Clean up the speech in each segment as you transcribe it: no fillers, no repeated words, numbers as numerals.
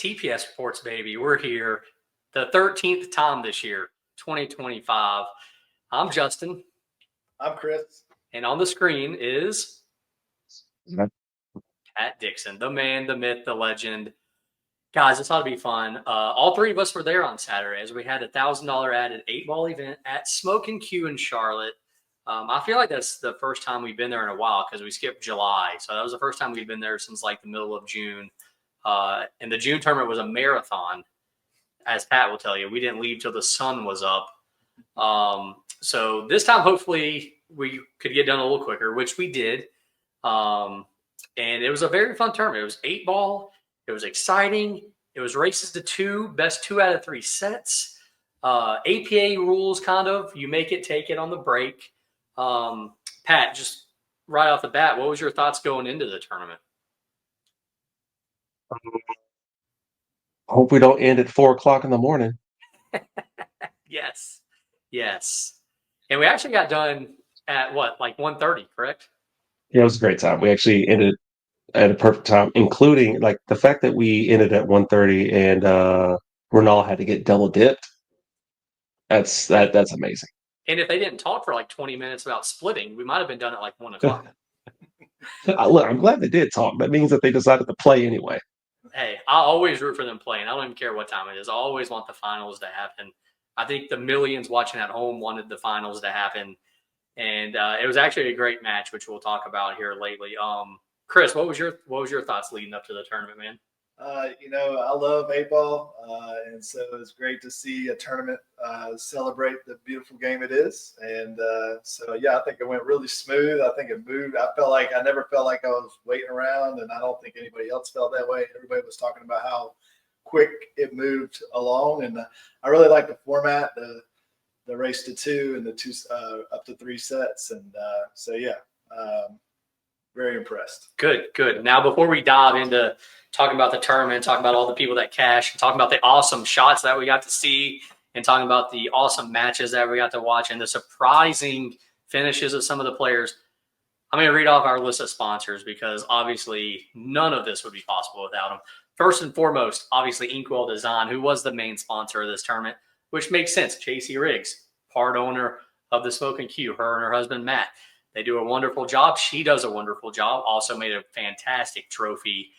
TPS Sports, baby. We're here the 13th time this year, 2025. I'm Justin. I'm Chris. And on the screen is Mhm. Pat Dixon, the man, the myth, the legend. Guys, this ought to be fun. All three of us were there on Saturday as we had a $1,000 added 8-ball event at Smokin' Q in Charlotte. I feel like that's the first time we've been there in a while because we skipped July. So that was the first time we've been there since like the middle of June. And the June tournament was a marathon, as Pat will tell you. We didn't leave till the sun was up. So this time, hopefully, we could get done a little quicker, which we did. And it was a very fun tournament. It was 8-ball. It was exciting. It was races to 2, best 2 out of 3 sets. APA rules, kind of. You make it, take it on the break. Pat, just right off the bat, what was your thoughts going into the tournament? Hope we don't end at 4:00 in the morning. Yes. And we actually got done at what, like 1:30, correct? Yeah, it was a great time. We actually ended at a perfect time, including like the fact that we ended at 1:30 and Renal had to get double dipped. That's amazing. And if they didn't talk for like 20 minutes about splitting, we might have been done at like 1 o'clock. Look, I'm glad they did talk. That means that they decided to play anyway. Hey, I always root for them playing. I don't even care what time it is. I always want the finals to happen. I think the millions watching at home wanted the finals to happen. And it was actually a great match, which we'll talk about here lately. Chris, what was your thoughts leading up to the tournament, man? I love 8-ball, and so it's great to see a tournament celebrate the beautiful game it is. And I think it went really smooth. I think it moved. I never felt like I was waiting around, and I don't think anybody else felt that way. Everybody was talking about how quick it moved along, and I really like the format, the race to 2 and the 2 up to 3 sets, and very impressed. Good. Now, before we dive into talking about the tournament, talking about all the people that cashed, talking about the awesome shots that we got to see, and talking about the awesome matches that we got to watch and the surprising finishes of some of the players, I'm going to read off our list of sponsors because obviously none of this would be possible without them. First and foremost, obviously Inkwell Design, who was the main sponsor of this tournament, which makes sense. JC Riggs, part owner of the Smokin' Q, her and her husband, Matt. They do a wonderful job. She does a wonderful job. Also made a fantastic trophy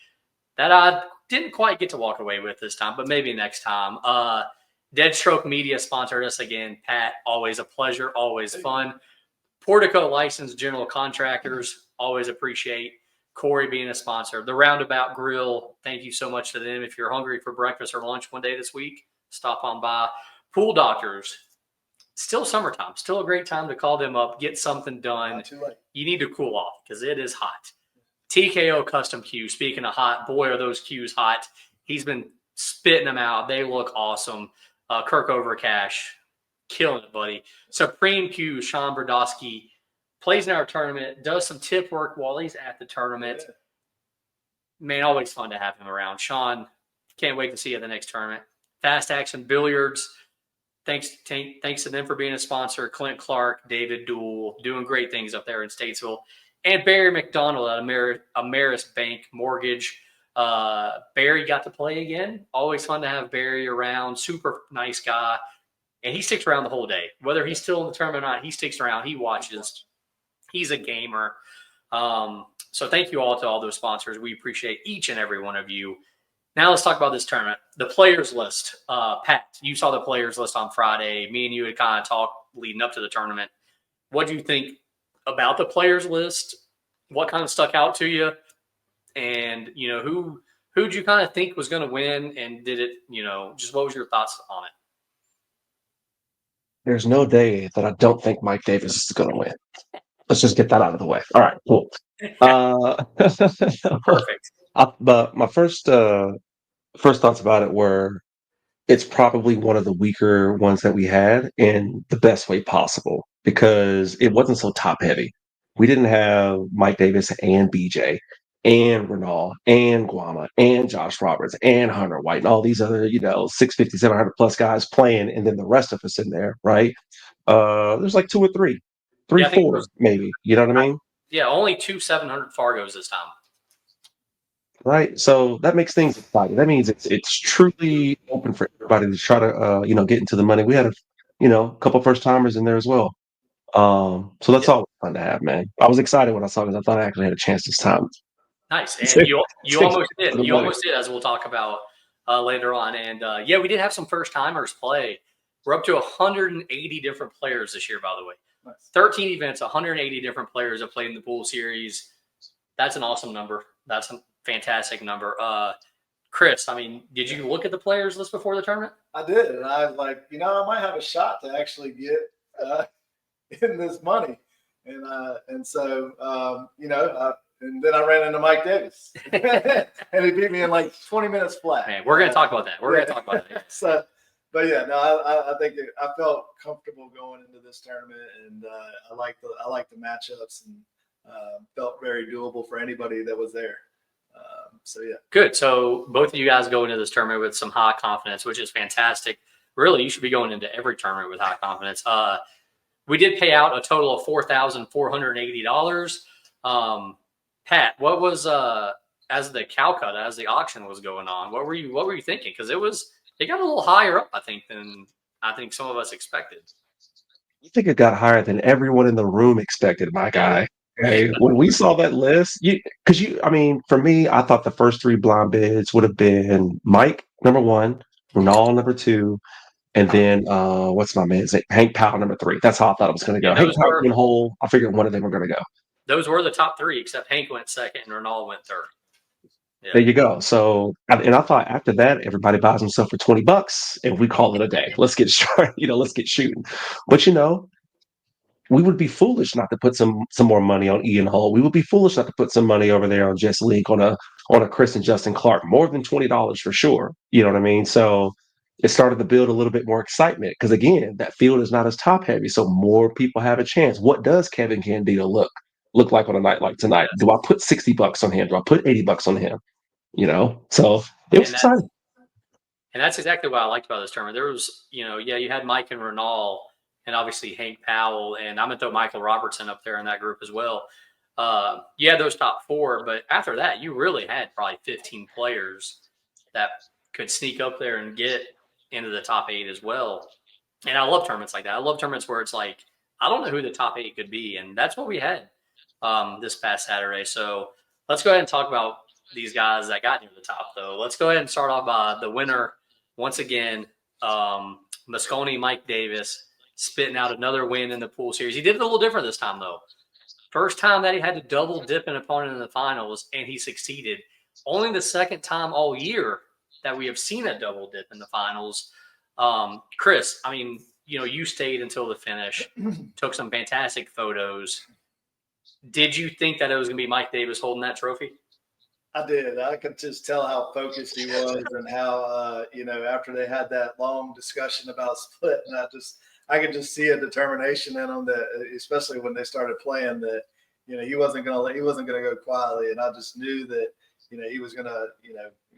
that I didn't quite get to walk away with this time, but maybe next time. Deadstroke Media sponsored us again. Pat, always a pleasure, always fun. Portico Licensed General Contractors, always appreciate Corey being a sponsor. The Roundabout Grill, thank you so much to them. If you're hungry for breakfast or lunch one day this week, stop on by. Pool Doctors, still summertime, still a great time to call them up, get something done. Not too late. You need to cool off because it is hot. TKO Custom Q, speaking of hot, boy, are those Qs hot. He's been spitting them out. They look awesome. Kirk Overcash, killing it, buddy. Supreme Q, Sean Brodowski, plays in our tournament, does some tip work while he's at the tournament. Yeah. Man, always fun to have him around. Sean, can't wait to see you at the next tournament. Fast Action Billiards, thanks to them for being a sponsor. Clint Clark, David Dool, doing great things up there in Statesville. And Barry McDonald at Ameris Bank Mortgage. Barry got to play again. Always fun to have Barry around. Super nice guy. And he sticks around the whole day. Whether he's still in the tournament or not, he sticks around. He watches. He's a gamer. So thank you all to all those sponsors. We appreciate each and every one of you. Now let's talk about this tournament. The players list. Pat, you saw the players list on Friday. Me and you had kind of talked leading up to the tournament. What do you think about the players list? What kind of stuck out to you? And, who'd you kind of think was going to win? And did it, just what was your thoughts on it? There's no day that I don't think Mike Davis is going to win. Let's just get that out of the way. All right, cool. Perfect. But my first thoughts about it were it's probably one of the weaker ones that we had in the best way possible because it wasn't so top heavy. We didn't have Mike Davis and BJ and Renal and Guama and Josh Roberts and Hunter White and all these other, 650, 700 plus guys playing, and then the rest of us in there, right? There's like 2 or 3, Yeah, 4 maybe. You know what I mean? Yeah, only 2 700 Fargos this time. right? So that makes things exciting. That means it's truly open for everybody to try to get into the money. We had a couple first timers in there as well. So that's Yeah. all fun to have, man. I was excited when I saw this. I thought I actually had a chance this time. Nice. And to you almost for did. the You money. almost did, as we'll talk about later on. And yeah, we did have some first timers play. We're up to 180 different players this year, by the way. Nice. 13 events, 180 different players have played in the pool series. That's an awesome number. That's a fantastic number. Chris, I mean, did you look at the players list before the tournament? I did, and I was like, I might have a shot to actually get in this money, and so and then I ran into Mike Davis, and he beat me in like 20 minutes flat. Man, we're going to talk about that. We're going to talk about that. So, but yeah, no, I think I felt comfortable going into this tournament, and I like the matchups, and felt very doable for anybody that was there. So yeah, good. So both of you guys go into this tournament with some high confidence, which is fantastic. Really, you should be going into every tournament with high confidence. We did pay out a total of $4,480. Pat, what was as the auction was going on? What were you thinking? Because it got a little higher up, I think, than some of us expected. I think it got higher than everyone in the room expected, my guy. Okay, when we saw that list, I mean, for me, I thought the first three blind bids would have been Mike number one, Ronald number two, and then what's my man's name? Hank Powell number three. That's how I thought it was going to go. Yeah, Hank Powell went whole. I figured one of them were going to go. Those were the top three, except Hank went second and Ronald went third. Yeah. There you go. So, and I thought after that, everybody buys himself for $20, and we call it a day. Let's get started. Let's get shooting. But we would be foolish not to put some more money on Ian Hull. We would be foolish not to put some money over there on Jess League on a Chris and Justin Clark. More than $20 for sure. You know what I mean? So it started to build a little bit more excitement because again, that field is not as top heavy, so more people have a chance. What does Kevin Candido look like on a night like tonight? Do I put $60 on him? Do I put $80 on him? So it was exciting. And that's exactly what I liked about this tournament. There was, you had Mike and Ronald, and obviously Hank Powell, and I'm going to throw Michael Robertson up there in that group as well. You had those top four, but after that, you really had probably 15 players that could sneak up there and get into the top 8 as well. And I love tournaments like that. I love tournaments where it's like, I don't know who the top 8 could be, and that's what we had this past Saturday. So let's go ahead and talk about these guys that got near the top, though. Let's go ahead and start off by the winner once again, Moscone Mike Davis, spitting out another win in the pool series. He did it a little different this time, though. First time that he had to double dip an opponent in the finals, and he succeeded. Only the second time all year that we have seen a double dip in the finals. Chris, I mean, you stayed until the finish, took some fantastic photos. Did you think that it was going to be Mike Davis holding that trophy? I did. I could just tell how focused he was and how, after they had that long discussion about split, and I could just see a determination in him that, especially when they started playing, that, he wasn't going to go quietly. And I just knew that, he was going to,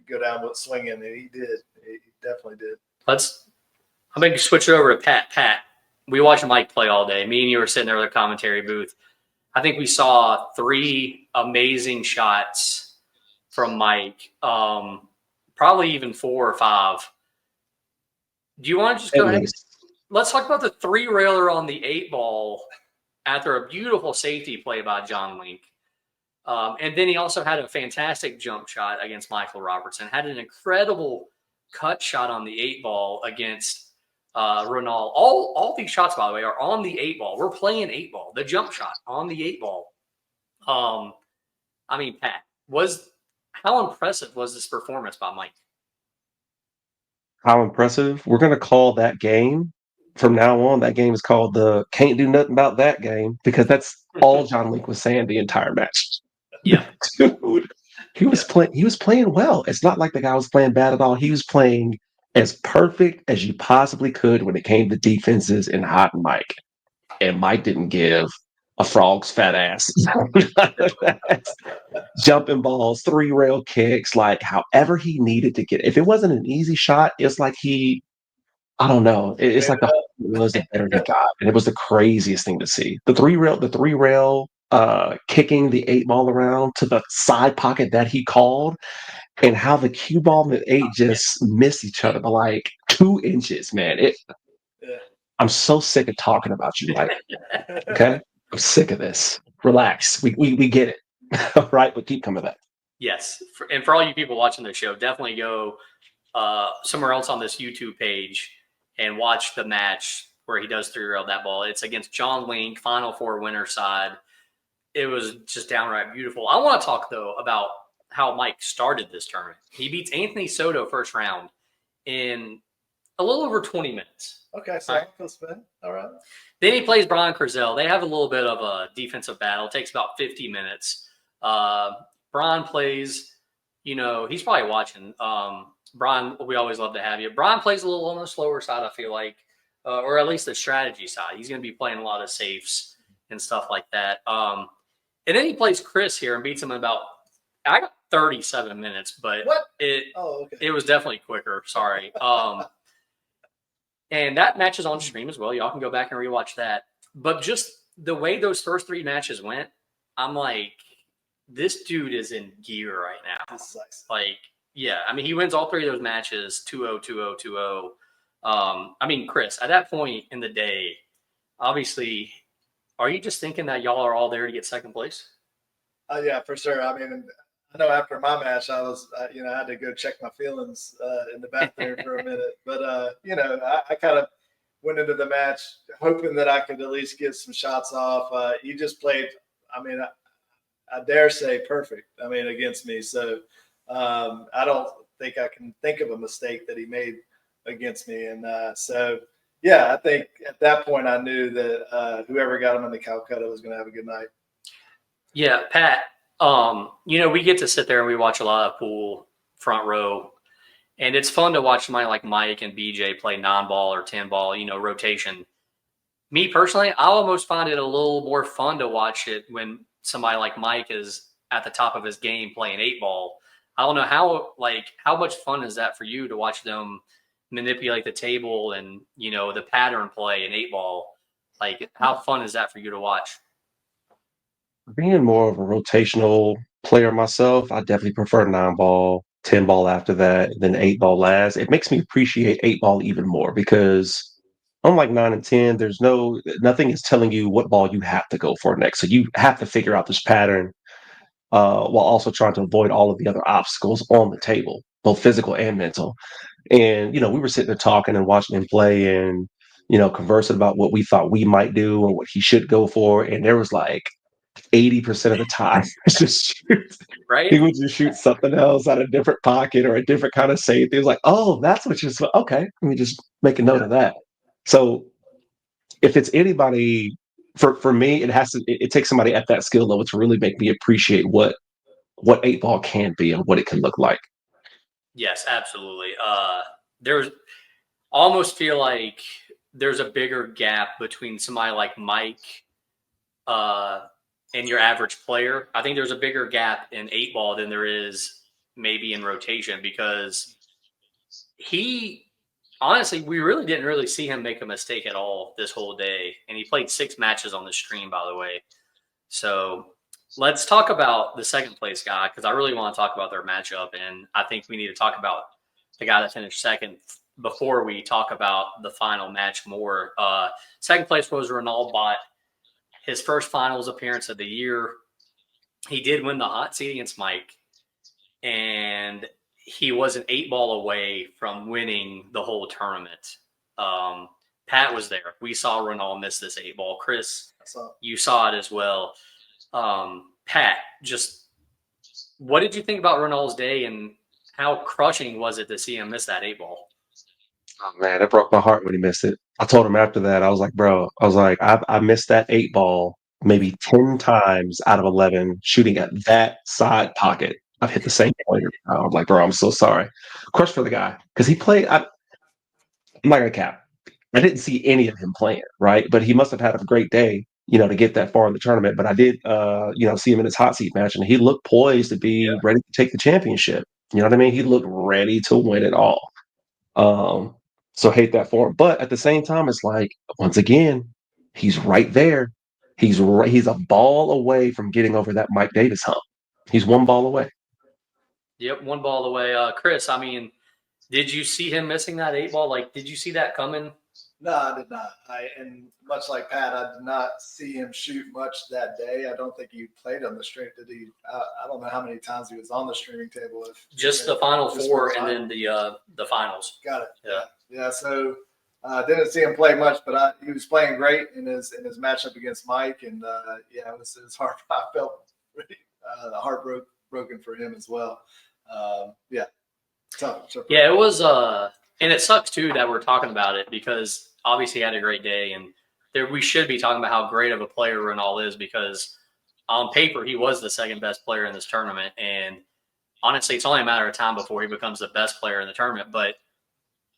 go down with swinging, and he did. He definitely did. I'm going to switch it over to Pat. Pat, we watched Mike play all day. Me and you were sitting there in the commentary booth. I think we saw 3 amazing shots from Mike, probably even 4 or 5. Do you want to just go ahead? Let's talk about the 3-railer on the 8-ball after a beautiful safety play by John Link. And then he also had a fantastic jump shot against Michael Robertson, had an incredible cut shot on the 8-ball against Ronald. All these shots, by the way, are on the 8-ball. We're playing 8-ball, the jump shot on the 8-ball. I mean, Pat, how impressive was this performance by Mike? How impressive. We're going to call that game from now on. That game is called the Can't Do Nothing About That game because that's all John Link was saying the entire match. Yeah. Dude, he was playing well. It's not like the guy was playing bad at all. He was playing as perfect as you possibly could when it came to defenses and hot Mike. And Mike didn't give a frog's fat ass. Jumping balls, 3-rail kicks, like however he needed to get. If it wasn't an easy shot, it's like I don't know. It's like the was the better he got, and it was the craziest thing to see. The three rail kicking the 8 ball around to the side pocket that he called, and how the cue ball and the 8 just miss each other by like 2 inches, man. Yeah. I'm so sick of talking about you, Mike. Okay? I'm sick of this. Relax. We get it. All right, but keep coming back. Yes, and for all you people watching the show, definitely go somewhere else on this YouTube page and watch the match where he does 3-rail that ball. It's against John Link, Final Four winner side. It was just downright beautiful. I want to talk though about how Mike started this tournament. He beats Anthony Soto first round in a little over 20 minutes. Okay, so All right. spin. All right. Then he plays Brian Curzel. They have a little bit of a defensive battle. It takes about 50 minutes. Brian plays, he's probably watching. Brian, we always love to have you. Brian plays a little on the slower side, I feel like, or at least the strategy side. He's going to be playing a lot of safes and stuff like that. And then he plays Chris here and beats him in about, I got 37 minutes, but it was definitely quicker. Sorry. And that match is on stream as well. Y'all can go back and rewatch that. But just the way those first 3 matches went, I'm like, this dude is in gear right now. Like, yeah, I mean, he wins all 3 of those matches 2-0, 2-0, 2-0. I mean, Chris, at that point in the day, obviously, are you just thinking that y'all are all there to get second place? Yeah, for sure. I mean, I know after my match, I was, I had to go check my feelings in the bathroom for a minute. But, I kind of went into the match hoping that I could at least get some shots off. He just played, I mean, I dare say perfect, against me. So I don't think I can think of a mistake that he made against me. And yeah, I think at that point I knew that whoever got him in the Calcutta was going to have a good night. Yeah, Pat, we get to sit there and we watch a lot of pool front row, and it's fun to watch somebody like Mike and BJ play 9-ball or 10-ball, rotation. Me personally, I almost find it a little more fun to watch it when somebody like Mike is at the top of his game playing 8-ball. I don't know how much fun is that for you to watch them manipulate the table and, the pattern play in 8-ball? Like, how fun is that for you to watch? Being more of a rotational player myself, I definitely prefer 9-ball, 10-ball after that, then 8-ball last. It makes me appreciate 8-ball even more because unlike 9 and 10, nothing is telling you what ball you have to go for next. So you have to figure out this pattern while also trying to avoid all of the other obstacles on the table, both physical and mental. And, we were sitting there talking and watching him play and, conversing about what we thought we might do and what he should go for. And there was like 80% of the time, Right? he would just shoot something else out of a different pocket or a different kind of safety. He was like, oh, that's what you're supposed. Okay, let me just make a note of that. So if it's anybody, for me, it takes somebody at that skill level to really make me appreciate what 8-ball can be and what it can look like. Yes, absolutely. There's almost feel like there's a bigger gap between somebody like Mike and your average player. I think there's a bigger gap in 8-ball than there is maybe in rotation because honestly, we really didn't really see him make a mistake at all this whole day. And he played 6 matches on the stream, by the way. So let's talk about the second place guy because I really want to talk about their matchup. And I think we need to talk about the guy that finished second before we talk about the final match more. Second place was Ronald Bott. His first finals appearance of the year. He did win the hot seat against Mike. And he was an 8-ball away from winning the whole tournament. Pat was there. We saw Ronald miss this 8-ball. Chris, you saw it as well. Pat, just what did you think about Ronald's day and how crushing was it to see him miss that 8-ball? Oh man, it broke my heart when he missed it. I told him after that, I was like, bro, I missed that 8-ball maybe 10 times out of 11 shooting at that side pocket. I've hit the same pointer. I'm like, bro, I'm so sorry. Crush for the guy because he played. I'm not gonna cap. I didn't see any of him playing, right? But he must have had a great day, to get that far in the tournament. But I did, see him in his hot seat match, and he looked poised to be ready to take the championship. You know what I mean? He looked ready to win it all. So hate that for him. But at the same time, it's like, once again, he's right there. He's a ball away from getting over that Mike Davis hump. He's one ball away. Yep, one ball away. Chris, I mean, did you see him missing that 8 ball? Like, did you see that coming? No, I did not. And much like Pat, I did not see him shoot much that day. I don't think he played on the stream. Did he? I don't know how many times he was on the streaming table. Just the final four and then the finals. Got it. Yeah. Yeah. So didn't see him play much, but he was playing great in his matchup against Mike, and yeah, it was hard. I felt pretty heartbroken for him as well. Yeah. Tough. Yeah, it was. And it sucks too that we're talking about it because obviously he had a great day, and we should be talking about how great of a player Ronald is because on paper he was the second best player in this tournament, and honestly, it's only a matter of time before he becomes the best player in the tournament. But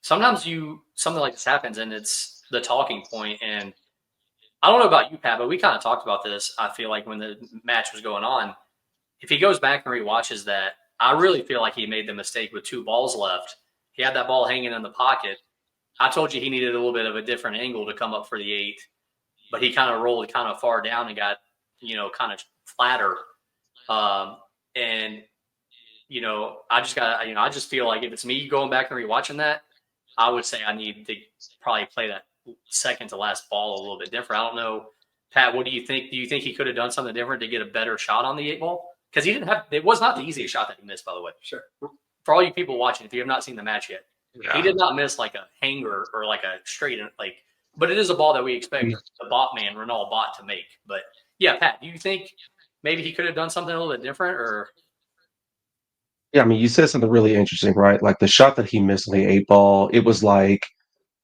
sometimes something like this happens, and it's the talking point. And I don't know about you, Pat, but we kind of talked about this. I feel like when the match was going on, if he goes back and rewatches that, I really feel like he made the mistake with 2 balls left. He had that ball hanging in the pocket. I told you he needed a little bit of a different angle to come up for the 8, but he kind of rolled kind of far down and got, kind of flatter. And, I just feel like if it's me going back and rewatching that, I would say I need to probably play that second to last ball a little bit different. I don't know, Pat, what do you think? Do you think he could have done something different to get a better shot on the 8 ball? Because it was not the easiest shot that he missed, by the way. Sure. For all you people watching, if you have not seen the match yet, Yeah. he did not miss like a hanger or like a straight, but it is a ball that we expect the bot man, Ronald Bot, to make. But yeah, Pat, do you think maybe he could have done something a little bit different or? Yeah, I mean, you said something really interesting, right? Like the shot that he missed on the 8 ball, it was like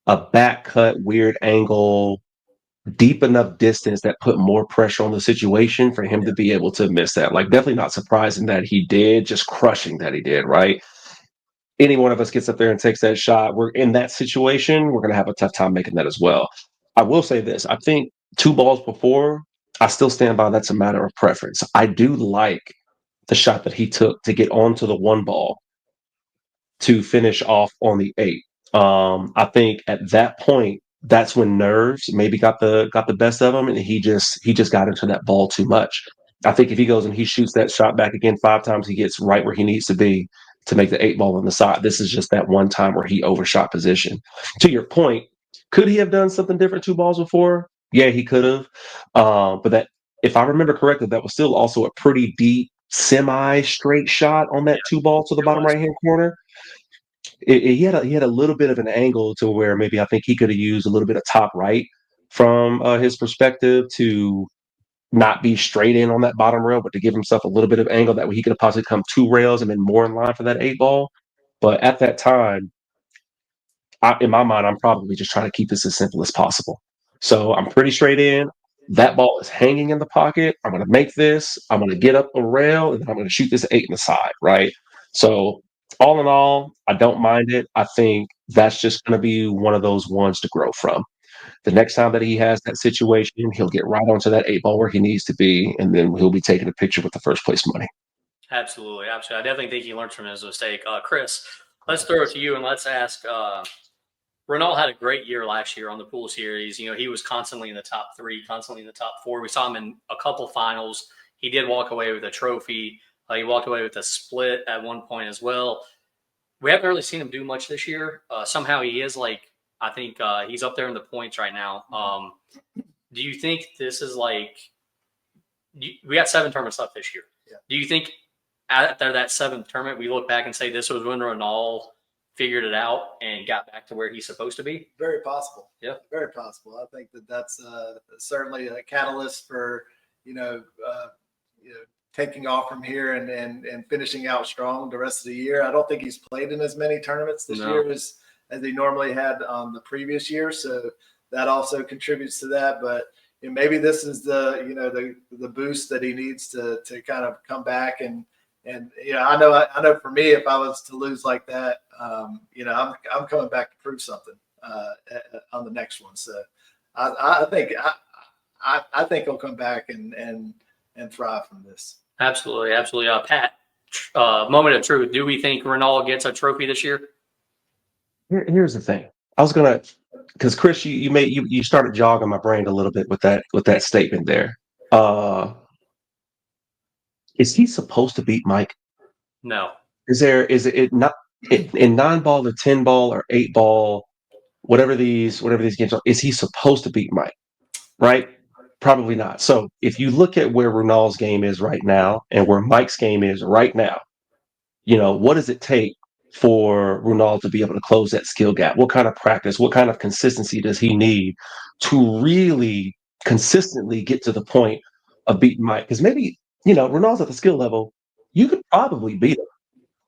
a back cut, weird angle, deep enough distance that put more pressure on the situation for him to be able to miss that. Like, definitely not surprising that he did, just crushing that he did, right? Any one of us gets up there and takes that shot, we're in that situation, we're going to have a tough time making that as well. I will say this. I think 2 balls before, I still stand by that's a matter of preference. I do like the shot that he took to get onto the 1 ball to finish off on the 8. I think at that point, that's when nerves maybe got the best of him, and he just got into that ball too much. I think if he goes and he shoots that shot back again 5 times, he gets right where he needs to be to make the 8 ball on the side. This is just that one time where he overshot position. To your point, could he have done something different 2 balls before? Yeah, he could have. But that, if I remember correctly, that was still also a pretty deep, semi-straight shot on that 2 ball to the It bottom was. right hand corner. He had a little bit of an angle to where maybe I think he could have used a little bit of top right from his perspective to not be straight in on that bottom rail, but to give himself a little bit of angle that way he could have possibly come 2 rails and been more in line for that 8 ball. But at that time, in my mind, I'm probably just trying to keep this as simple as possible. So I'm pretty straight in. That ball is hanging in the pocket. I'm going to make this. I'm going to get up a rail, and then I'm going to shoot this 8 in the side, right? So all in all, I don't mind it. I think that's just going to be one of those ones to grow from. The next time that he has that situation, he'll get right onto that 8 ball where he needs to be, and then he'll be taking a picture with the first place money. Absolutely. I definitely think he learned from his mistake. Chris, let's throw it to you and let's ask. Ronald had a great year last year on the pool series. He was constantly in the top 3, constantly in the top 4. We saw him in a couple finals. He did walk away with a trophy. He walked away with a split at one point as well. We haven't really seen him do much this year. Somehow he is I think he's up there in the points right now. Do you think this is we got 7 tournaments left this year. Yeah. Do you think after that 7th tournament, we look back and say this was when Ronald figured it out and got back to where he's supposed to be? Very possible. Yeah. Very possible. I think that's certainly a catalyst for, taking off from here and finishing out strong the rest of the year. I don't think he's played in as many tournaments this year as he normally had on the previous year. So that also contributes to that. But maybe this is the boost that he needs to kind of come back and I know for me, if I was to lose like that, I'm coming back to prove something on the next one. So I think he'll come back and thrive from this. Absolutely. Pat, moment of truth. Do we think Ronald gets a trophy this year? Here's the thing. I was gonna, because Chris, you started jogging my brain a little bit with that statement there. Uh, is he supposed to beat Mike? No. Is it not in 9 ball or 10 ball or 8 ball, whatever these games are? Is he supposed to beat Mike? Right? Probably not. So if you look at where Ronald's game is right now and where Mike's game is right now, what does it take for Ronaldo to be able to close that skill gap? What kind of practice, what kind of consistency does he need to really consistently get to the point of beating Mike? Because maybe, Ronaldo's at the skill level, you could probably beat him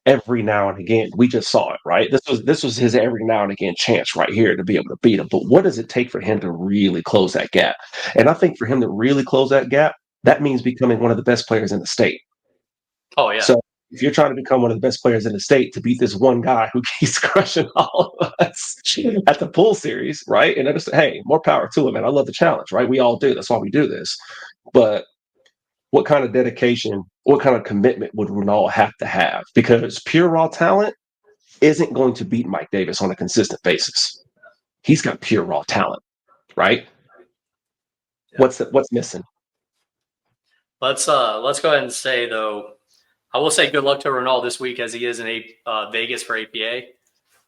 every now and again. We just saw it, right? This was his every now and again chance right here to be able to beat him. But what does it take for him to really close that gap? And I think for him to really close that gap, that means becoming one of the best players in the state. Oh yeah. So if you're trying to become one of the best players in the state to beat this one guy who keeps crushing all of us at the pool series, right? And I just hey, more power to him, man. I love the challenge, right? We all do. That's why we do this. But what kind of dedication, what kind of commitment would Ronaldo have to have? Because pure raw talent isn't going to beat Mike Davis on a consistent basis. He's got pure raw talent, right? Yeah. What's missing? Let's go ahead and say though, I will say good luck to Ronaldo this week as he is in Vegas for APA.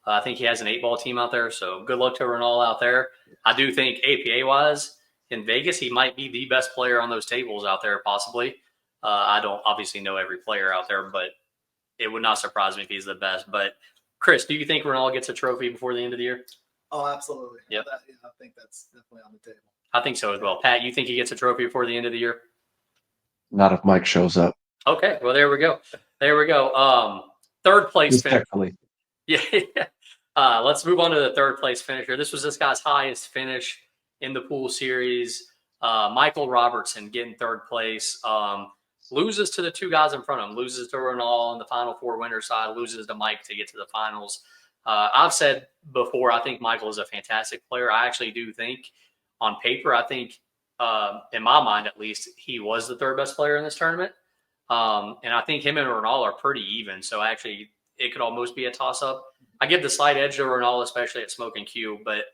I think he has an 8-ball team out there, so good luck to Ronaldo out there. I do think APA wise in Vegas, he might be the best player on those tables out there, possibly. I don't obviously know every player out there, but it would not surprise me if he's the best. But Chris, do you think Ronaldo gets a trophy before the end of the year? Oh, absolutely. Yep. I think that's definitely on the table. I think so as well. Pat, you think he gets a trophy before the end of the year? Not if Mike shows up. Okay, well there we go. There we go. Third place finish. Respectfully. Yeah. Let's move on to the third place finisher. This was this guy's highest finish in the pool series. Michael Robertson getting third place. Loses to the two guys in front of him. Loses to Ronaldo on the Final Four winner side. Loses to Mike to get to the finals. I've said before, I think Michael is a fantastic player. I actually do think on paper, I think in my mind at least, he was the third best player in this tournament. And I think him and Ronaldo are pretty even. So actually, it could almost be a toss-up. I give the slight edge to Ronaldo, especially at Smoking Q. But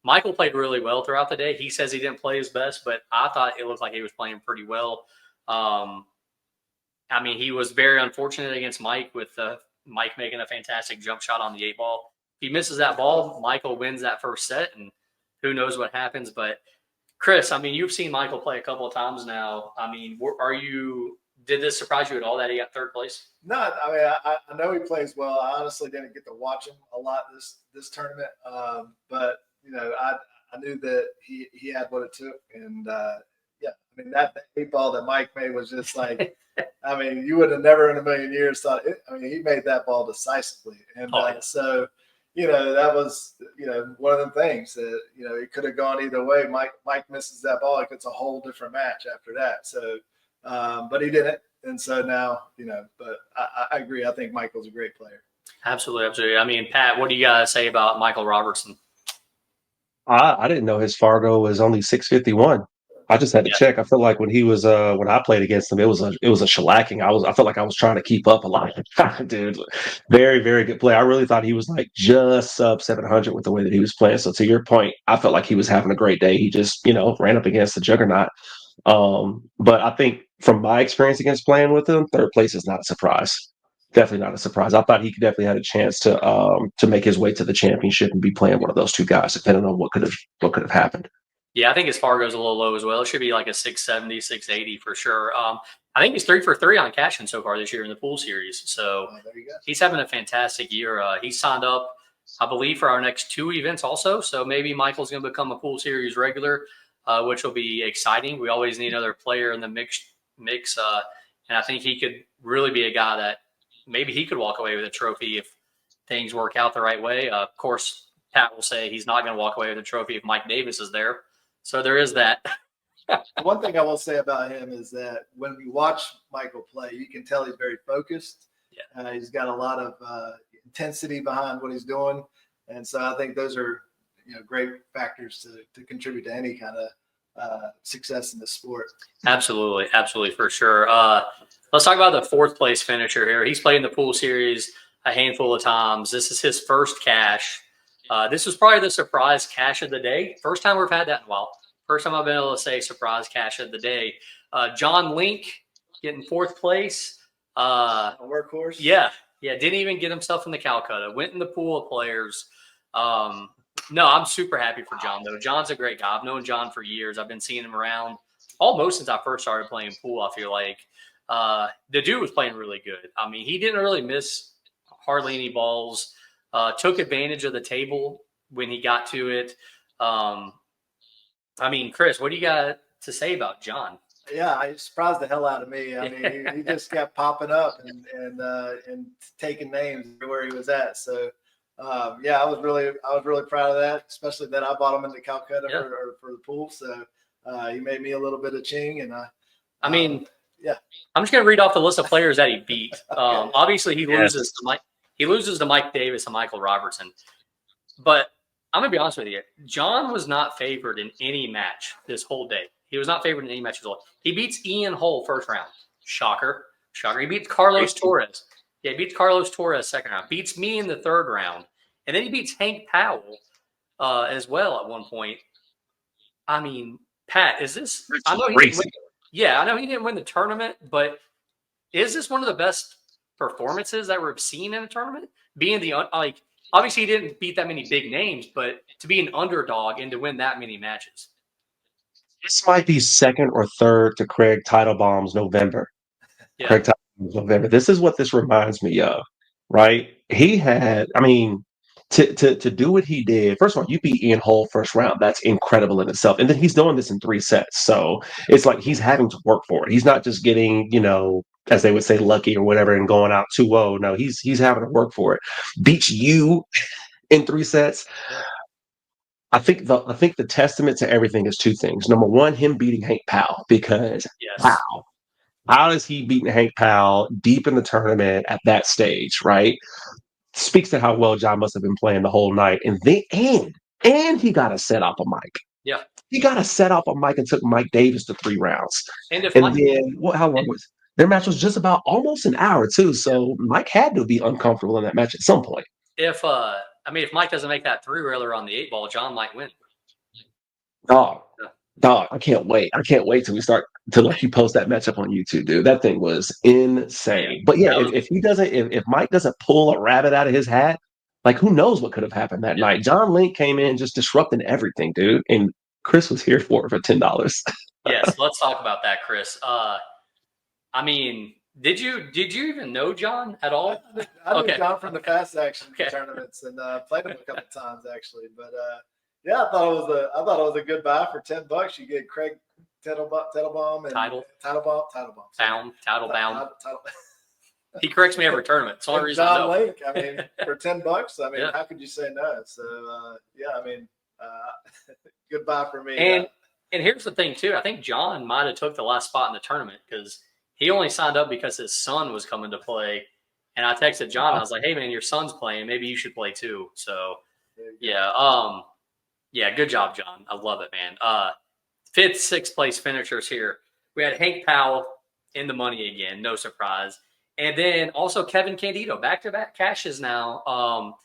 Michael played really well throughout the day. He says he didn't play his best, but I thought it looked like he was playing pretty well. I mean, he was very unfortunate against Mike with Mike making a fantastic jump shot on the 8-ball. If he misses that ball, Michael wins that first set, and who knows what happens. But Chris, I mean, you've seen Michael play a couple of times now. I mean, did this surprise you at all that he got third place? No, I mean, I know he plays well. I honestly didn't get to watch him a lot this tournament, but I knew that he had what it took, and yeah, I mean that 8-ball that Mike made was just like, I mean, you would have never in a million years thought. I mean, he made that ball decisively, and so that was one of the things that it could have gone either way. Mike misses that ball, it's a whole different match after that. So. But he didn't. And so now, but I agree. I think Michael's a great player. Absolutely. Absolutely. I mean, Pat, what do you got to say about Michael Robertson? I didn't know his Fargo was only 651. I just had to check. I feel like when he was when I played against him, it was a shellacking. I felt like I was trying to keep up a lot. Dude, very, very good play. I really thought he was like just sub 700 with the way that he was playing. So to your point, I felt like he was having a great day. He just, ran up against the juggernaut. But I think from my experience against playing with him, third place is not a surprise. Definitely not a surprise. I thought he could definitely had a chance to make his way to the championship and be playing one of those two guys, depending on what could have happened. Yeah, I think his Fargo's a little low as well. It should be like a 670, 680 for sure. I think he's 3 for 3 on cashing so far this year in the pool series. So he's having a fantastic year. He's signed up, I believe, for our next 2 events also. So maybe Michael's going to become a pool series regular, which will be exciting. We always need another player in the mix. And I think he could really be a guy that maybe he could walk away with a trophy if things work out the right way. Of course, Pat will say he's not going to walk away with a trophy if Mike Davis is there. So there is that. One thing I will say about him is that when we watch Michael play, you can tell he's very focused. Yeah. He's got a lot of intensity behind what he's doing. And so I think those are great factors to contribute to any kind of success in the sport. Absolutely. Absolutely, for sure. Let's talk about the fourth place finisher here. He's played in the pool series a handful of times. This is his first cash. This was probably the surprise cash of the day. First time we've had that in a while. First time I've been able to say surprise cash of the day. John Link getting fourth place. A workhorse. Yeah. Didn't even get himself in the Calcutta. Went in the pool of players. No, I'm super happy for John, though. John's a great guy. I've known John for years. I've been seeing him around almost since I first started playing pool, I feel like. The dude was playing really good. I mean, he didn't really miss hardly any balls. Took advantage of the table when he got to it. I mean, Chris, what do you got to say about John? Yeah, it surprised the hell out of me. I mean, he just kept popping up and taking names everywhere he was at. So, I was really proud of that, especially that I bought him into Calcutta for the pool. So he made me a little bit of ching, and I mean, yeah. I'm just gonna read off the list of players that he beat. Okay. Obviously, he loses to Mike Davis and Michael Robertson, but I'm gonna be honest with you. John was not favored in any match this whole day. He was not favored in any match at all. He beats Ian Hull first round. Shocker. He beats Carlos Torres. Yeah, he beats Carlos Torres second round. Beats me in the third round. And then he beats Hank Powell as well at one point. I mean, Pat, is this – I know he didn't win the tournament, but is this one of the best performances that we've seen in a tournament? Being obviously he didn't beat that many big names, but to be an underdog and to win that many matches. This might be second or third to Craig Teitelbaum's November. Yeah. Craig Teitelbaum's November. This is what this reminds me of, right? He had, I mean, to do what he did. First of all, you beat Ian Hull first round. That's incredible in itself. And then he's doing this in 3 sets. So it's like he's having to work for it. He's not just getting, as they would say, lucky or whatever, and going out 2-0. No, he's having to work for it. Beats you in 3 sets. Yeah. I think the testament to everything is 2 things. Number one, him beating Hank Powell, because how does he beat Hank Powell deep in the tournament at that stage, right? Speaks to how well John must have been playing the whole night. And he got to set off a mic. Yeah. He got to set off a mic and took Mike Davis to 3 rounds. And how long was their match? Was just about almost an hour too. So Mike had to be uncomfortable in that match at some point. If Mike doesn't make that 3-reeler on the 8-ball, John might win. Dog, I can't wait. I can't wait till we start to let you post that matchup on YouTube, dude. That thing was insane. But yeah, if Mike doesn't pull a rabbit out of his hat, like who knows what could have happened that night. John Link came in just disrupting everything, dude. And Chris was here for $10. Yes, let's talk about that, Chris. I mean, did you even know John at all? I knew John from the fast action tournaments and played him a couple times actually. But yeah, I thought it was a good buy for $10. You get Craig Teitelbaum and Teitelbaum. He corrects me every tournament. It's the only reason I know. John Link, I mean, for $10, I mean, how could you say no? So good buy for me. And here's the thing too. I think John might have took the last spot in the tournament because he only signed up because his son was coming to play. And I texted John. I was like, "Hey man, your son's playing. Maybe you should play too." So yeah, good job, John. I love it, man. 5th, 6th place finishers here. We had Hank Powell in the money again, no surprise. And then also Kevin Candido, back-to-back cashes now.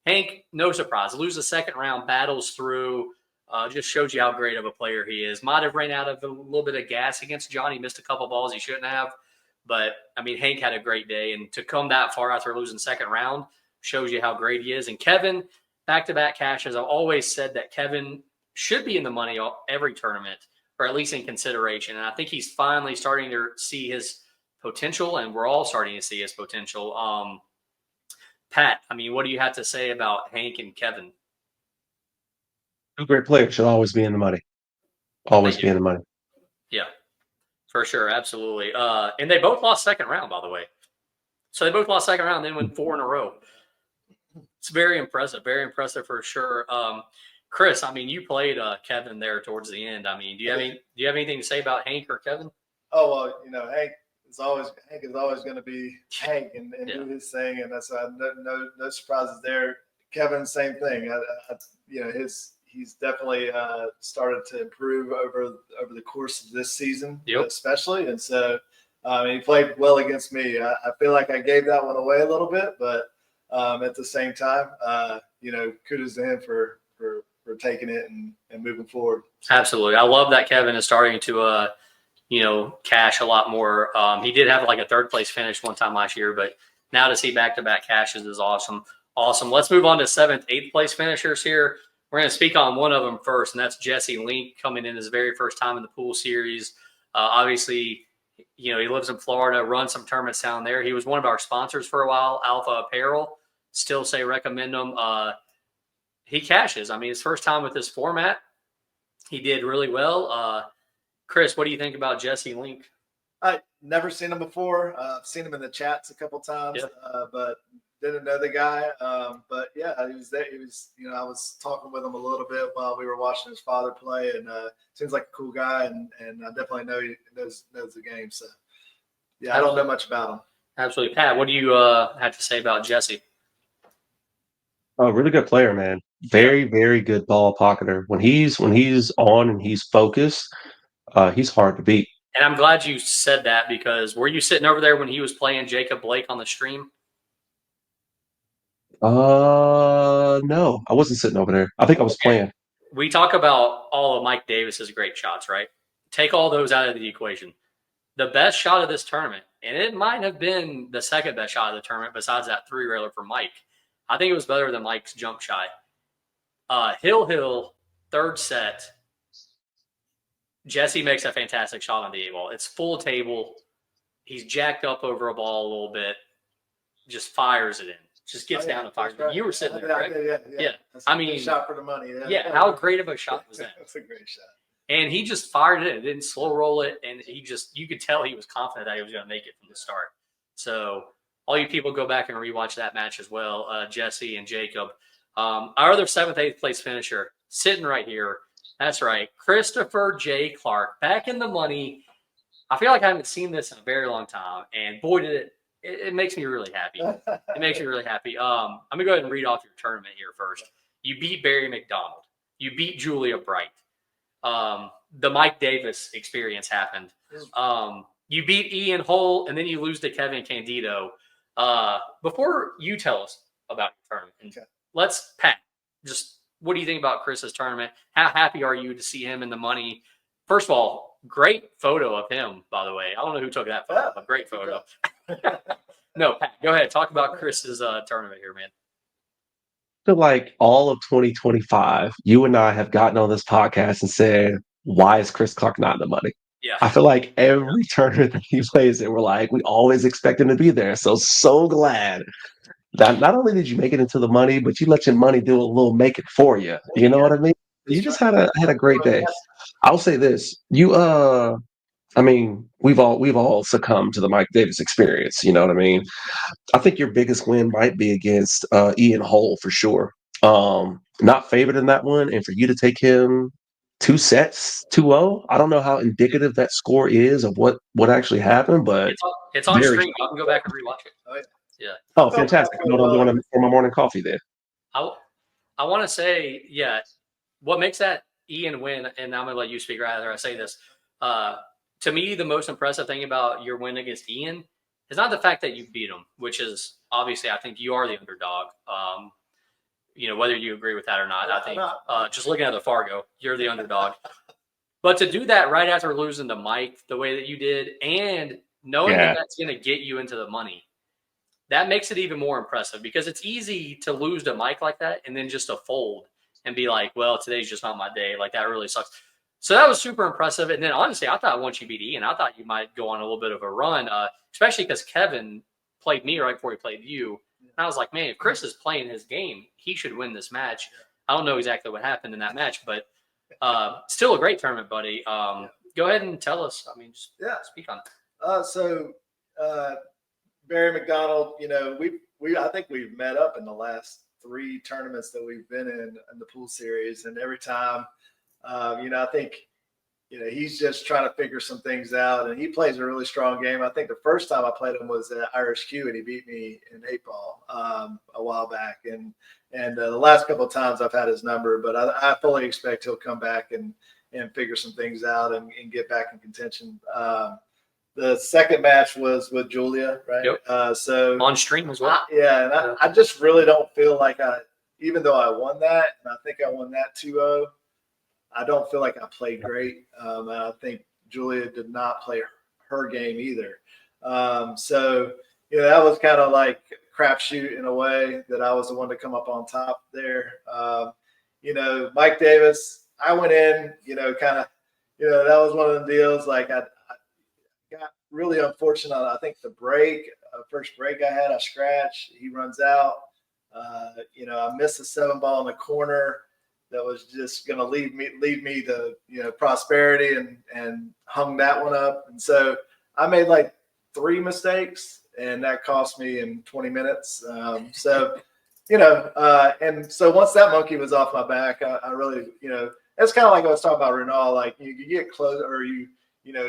Hank, no surprise, loses the 2nd round, battles through, just shows you how great of a player he is. Might have ran out of a little bit of gas against John. He missed a couple balls he shouldn't have. But, I mean, Hank had a great day. And to come that far after losing 2nd round shows you how great he is. And Kevin, back-to-back cashes. I've always said that Kevin should be in the money every tournament, or at least in consideration. And I think he's finally starting to see his potential, and we're all starting to see his potential. Pat, I mean, what do you have to say about Hank and Kevin? 2 great players should always be in the money. Always be in the money. Yeah, for sure. Absolutely. And they both lost 2nd round, by the way. So they both lost 2nd round, then went 4 in a row. It's very impressive for sure. Chris, I mean, you played Kevin there towards the end. I mean, do you have anything to say about Hank or Kevin? Oh well, Hank is always going to be Hank and do his thing, and that's no surprises there. Kevin, same thing. He's definitely started to improve over the course of this season, especially, and so he played well against me. I feel like I gave that one away a little bit, but at the same time, kudos to him for taking it and moving forward. Absolutely. I love that Kevin is starting to, cash a lot more. He did have like a third place finish one time last year, but now to see back-to-back cashes is awesome. Awesome. Let's move on to 7th, 8th place finishers here. We're going to speak on one of them first, and that's Jesse Link coming in his very first time in the pool series. Obviously, he lives in Florida, runs some tournaments down there. He was one of our sponsors for a while, Alpha Apparel. Still say recommend him. He cashes. I mean, his first time with this format, he did really well. Chris, what do you think about Jesse Link? I never seen him before. I've seen him in the chats a couple times, but didn't know the guy. But yeah, he was there. He was, I was talking with him a little bit while we were watching his father play, and seems like a cool guy, and I definitely know he knows the game. So yeah, I don't know much about him. Absolutely. Pat, what do you have to say about Jesse? Oh, really good player, man. Very, very good ball pocketer. When he's on and he's focused, he's hard to beat. And I'm glad you said that, because were you sitting over there when he was playing Jacob Blake on the stream? No, I wasn't sitting over there. I think I was playing. We talk about all of Mike Davis's great shots, right? Take all those out of the equation. The best shot of this tournament, and it might have been the second best shot of the tournament besides that 3-railer for Mike. I think it was better than Mike's jump shot. Hill, third set. Jesse makes a fantastic shot on the 8-ball. It's full table. He's jacked up over a ball a little bit. Just fires it in. Just gets down and fires it. You were sitting there, right? Yeah. I mean, shot for the money. Yeah. How great of a shot was that? That's a great shot. And he just fired it in. Didn't slow roll it. And you could tell he was confident that he was going to make it from the start. So all you people go back and rewatch that match as well, Jesse and Jacob. Our other 7th, 8th place finisher sitting right here. That's right. Christopher J. Clark, back in the money. I feel like I haven't seen this in a very long time. And boy, did it makes me really happy. It makes me really happy. I'm going to go ahead and read off your tournament here first. You beat Barry McDonald. You beat Julia Bright. The Mike Davis experience happened. You beat Ian Hull, and then you lose to Kevin Candido. Before you tell us about your tournament, let's, Pat, just what do you think about Chris's tournament? How happy are you to see him in the money? First of all, great photo of him, by the way. I don't know who took that photo, but great photo. No, Pat, go ahead. Talk about Chris's tournament here, man. I feel like all of 2025, you and I have gotten on this podcast and said, why is Chris Clark not in the money? Yeah. I feel like every tournament that he plays in, we're like, we always expect him to be there. So glad that not only did you make it into the money, but you let your money do a little make it for you. You know what I mean? You just had a great day. I'll say this. I mean, we've all succumbed to the Mike Davis experience. You know what I mean? I think your biggest win might be against Ian Hull for sure. Not favored in that one, and for you to take him 2 sets, 2-0. I don't know how indicative that score is of what actually happened, but it's on stream. I can go back and rewatch it. Yeah. Oh, fantastic! I know what I'm doing for my morning coffee there. I want to say, what makes that Ian win, and I'm going to let you speak right after I say this. To me, the most impressive thing about your win against Ian is not the fact that you beat him, which is obviously, I think you are the underdog. Whether you agree with that or not, I think just looking at the Fargo, you're the underdog. But to do that right after losing to Mike the way that you did, and knowing that that's going to get you into the money, that makes it even more impressive, because it's easy to lose to Mike like that and then just to fold and be like, well, today's just not my day. Like, that really sucks. So that was super impressive. And then honestly, I thought once you beat Ian, I thought you might go on a little bit of a run, especially because Kevin played me right before he played you. And I was like, man, if Chris is playing his game, he should win this match. I don't know exactly what happened in that match, but still a great tournament, buddy. Go ahead and tell us. I mean, just speak on it. Barry McDonald, I think we've met up in the last 3 tournaments that we've been in the pool series, and every time, I think, he's just trying to figure some things out, and he plays a really strong game. I think the first time I played him was at Irish Q, and he beat me in 8-ball a while back, and the last couple of times I've had his number, but I fully expect he'll come back and figure some things out and get back in contention. the second match was with Julia, right? Yep. So on stream as well. yeah, and I just really don't feel like even though I won that, and I think I won that 2-0, I don't feel like I played great. And I think Julia did not play her game either. So, that was kind of like crapshoot in a way that I was the one to come up on top there. Mike Davis, I went in, kind of, that was one of the deals. Like I got really unfortunate. I think the first break I had, I scratched. He runs out. I missed a 7 ball in the corner that was just going to lead me to prosperity, and hung that one up. And so I made like 3 mistakes, and that cost me in 20 minutes. And so once that monkey was off my back, I really, it's kind of like I was talking about Renal. Like you get close, or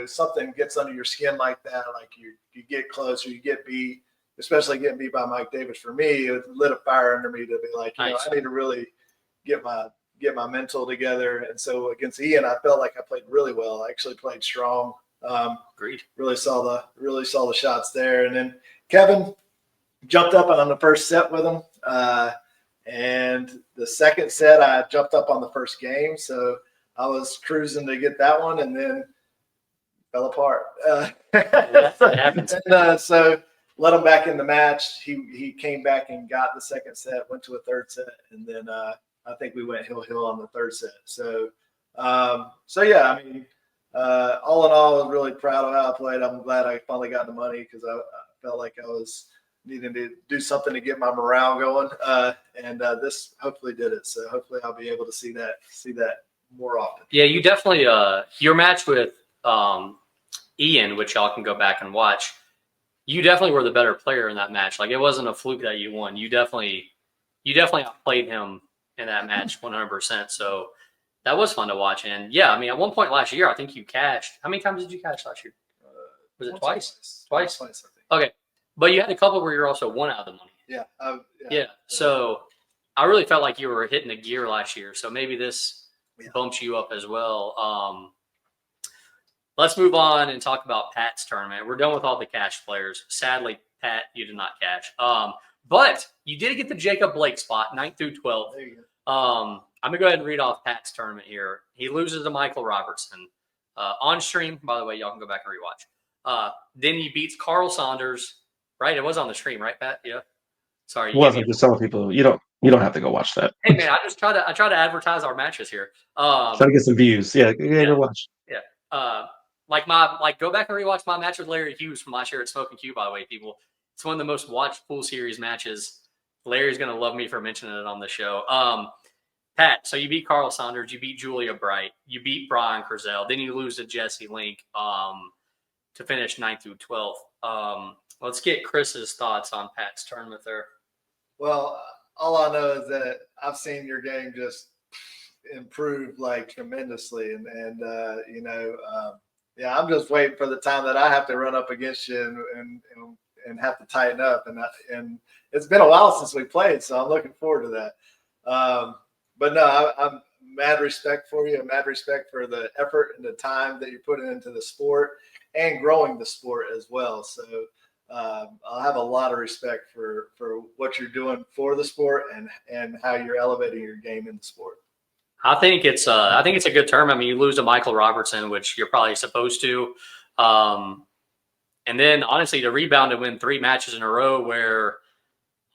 something gets under your skin like that. Like you get close, or you get beat, especially getting beat by Mike Davis. For me, it lit a fire under me to be like, Nice. I need to really get my mental together. And so against Ian, I felt like I played really well. I actually played strong. Agreed. Really saw the shots there. And then Kevin jumped up on the first set with him. And the second set, I jumped up on the first game. So I was cruising to get that one, and then fell apart. Happens. And so let him back in the match. He came back and got the second set, went to a third set, and then I think we went hill on the third set. So yeah, I mean, all in all, I was really proud of how I played. I'm glad I finally got the money, because I felt like I was needing to do something to get my morale going. And this hopefully did it. So hopefully I'll be able to see that more often. Yeah, you definitely your match with Ian, which y'all can go back and watch. You definitely were the better player in that match. Like, it wasn't a fluke that you won. You definitely outplayed him in that match 100%. So that was fun to watch. And yeah, I mean, at one point last year, I think you cashed. How many times did you cash last year? Was it twice? Twice, I think. Okay. But you had a couple where you're also one out of the money. Yeah. Yeah. So I really felt like you were hitting a gear last year. So maybe this bumps you up as well. Let's move on and talk about Pat's tournament. We're done with all the cash players. Sadly, Pat, you did not cash. But you did get the Jacob Blake spot, 9th through 12th. There you go. I'm going to go ahead and read off Pat's tournament here. He loses to Michael Robertson. On stream, by the way, y'all can go back and rewatch. Then he beats Carl Saunders. Right? It was on the stream, right, Pat? Yeah. Sorry. It wasn't. Just telling people you don't have to go watch that. Hey man, I try to advertise our matches here. Try to get some views. Yeah, go watch. Yeah. Go back and rewatch my match with Larry Hughes from last year at Smoking Q, by the way, people. It's one of the most watched pool series matches. Larry's gonna love me for mentioning it on the show. Pat, so you beat Carl Saunders, you beat Julia Bright, you beat Brian Curzel, then you lose to Jesse Link to finish 9th through 12th. Let's get Chris's thoughts on Pat's tournament there. Well, all I know is that I've seen your game just improve like tremendously, and I'm just waiting for the time that I have to run up against you and have to tighten up, and it's been a while since we played, so I'm looking forward to that. But no, I'm mad respect for you, mad respect for the effort and the time that you're putting into the sport and growing the sport as well. So I'll have a lot of respect for what you're doing for the sport and how you're elevating your game in the sport. I think it's a good term. I mean, you lose to Michael Robertson, which you're probably supposed to. And then honestly, to rebound and win 3 matches in a row where